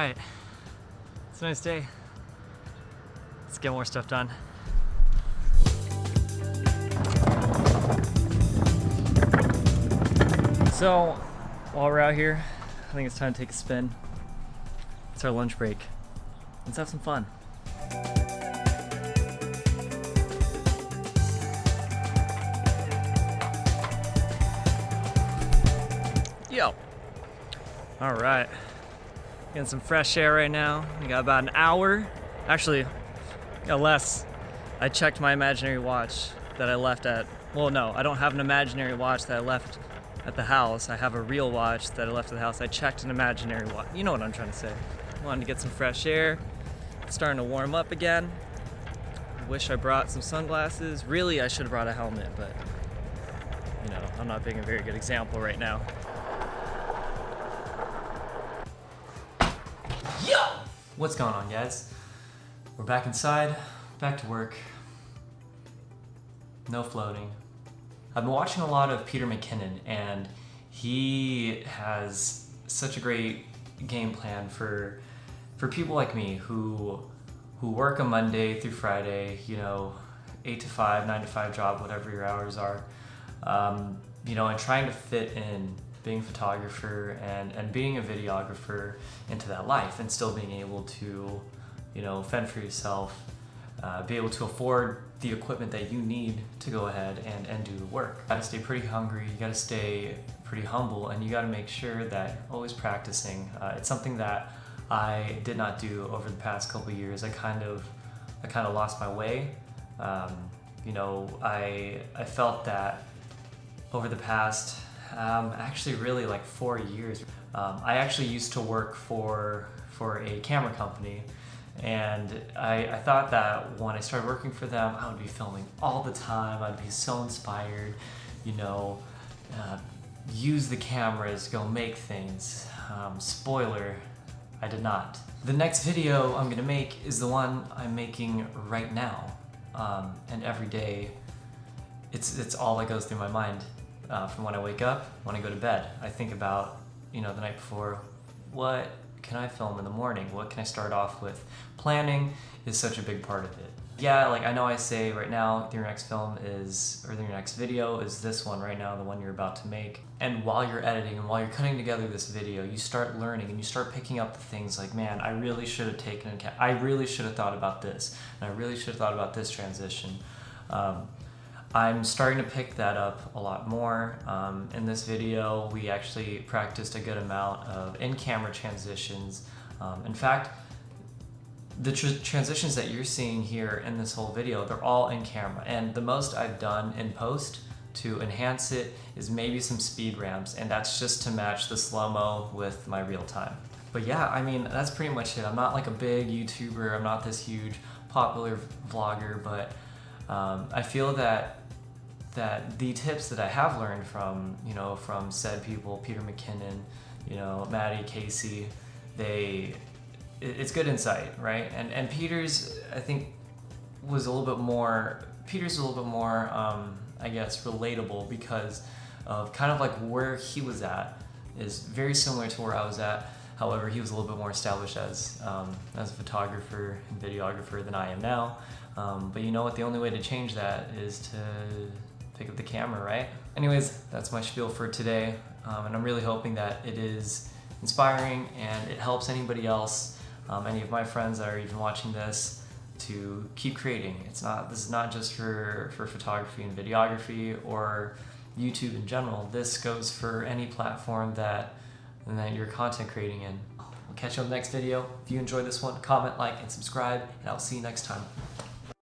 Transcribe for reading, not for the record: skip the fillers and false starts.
right. It's a nice day. Let's get more stuff done. So, while we're out here, I think it's time to take a spin. It's our lunch break. Let's have some fun. Yo. All right. Getting some fresh air right now. We got about an hour. Actually, got less. I checked my imaginary watch that I left at, well, no, I don't have an imaginary watch that I left at the house. I have a real watch that I left at the house. I checked an imaginary watch. You know what I'm trying to say. Wanted to get some fresh air. It's starting to warm up again. Wish I brought some sunglasses. Really, I should have brought a helmet, but you know, I'm not being a very good example right now. Yo! What's going on, guys? We're back inside, back to work. No floating. I've been watching a lot of Peter McKinnon, and he has such a great game plan for people like me who work a Monday through Friday, you know, 8 to 5, 9 to 5 job, whatever your hours are, you know, and trying to fit in being a photographer and being a videographer into that life, and still being able to, you know, fend for yourself, be able to afford the equipment that you need to go ahead and do the work. You gotta stay pretty hungry, you gotta stay pretty humble, and you gotta make sure that you're always practicing. It's something that I did not do over the past couple of years. I kind of lost my way. You know, I felt that over the past, actually really like 4 years, I actually used to work for a camera company. And I thought that when I started working for them, I would be filming all the time. I'd be so inspired, you know, use the cameras, go make things. Spoiler, I did not. The next video I'm gonna make is the one I'm making right now. And every day, it's all that goes through my mind. From when I wake up, when I go to bed, I think about, you know, the night before, what can I film in the morning? What can I start off with? Planning is such a big part of it. Yeah, like I know I say right now, your next film is, or your next video is this one right now, the one you're about to make. And while you're editing and while you're putting together this video, you start learning and you start picking up the things like, man, I really should have taken account, I really should have thought about this, and I really should have thought about this transition. I'm starting to pick that up a lot more. In this video, we actually practiced a good amount of in-camera transitions. In fact, the transitions that you're seeing here in this whole video, they're all in camera. And the most I've done in post to enhance it is maybe some speed ramps, and that's just to match the slow-mo with my real time. But yeah, I mean, that's pretty much it. I'm not like a big YouTuber, I'm not this huge popular vlogger, but I feel that the tips that I have learned from, you know, from said people, Peter McKinnon, you know, Maddie, Casey, it's good insight, right? And Peter's, I think, was a little bit more, I guess, relatable because of kind of like where he was at is very similar to where I was at. However, he was a little bit more established as a photographer and videographer than I am now. But you know what? The only way to change that is to pick up the camera, right? Anyways, that's my spiel for today. And I'm really hoping that it is inspiring and it helps anybody else, any of my friends that are even watching this, to keep creating. This is not just for photography and videography or YouTube in general. This goes for any platform that you're content creating in. We'll catch you on the next video. If you enjoyed this one, comment, like, and subscribe, and I'll see you next time.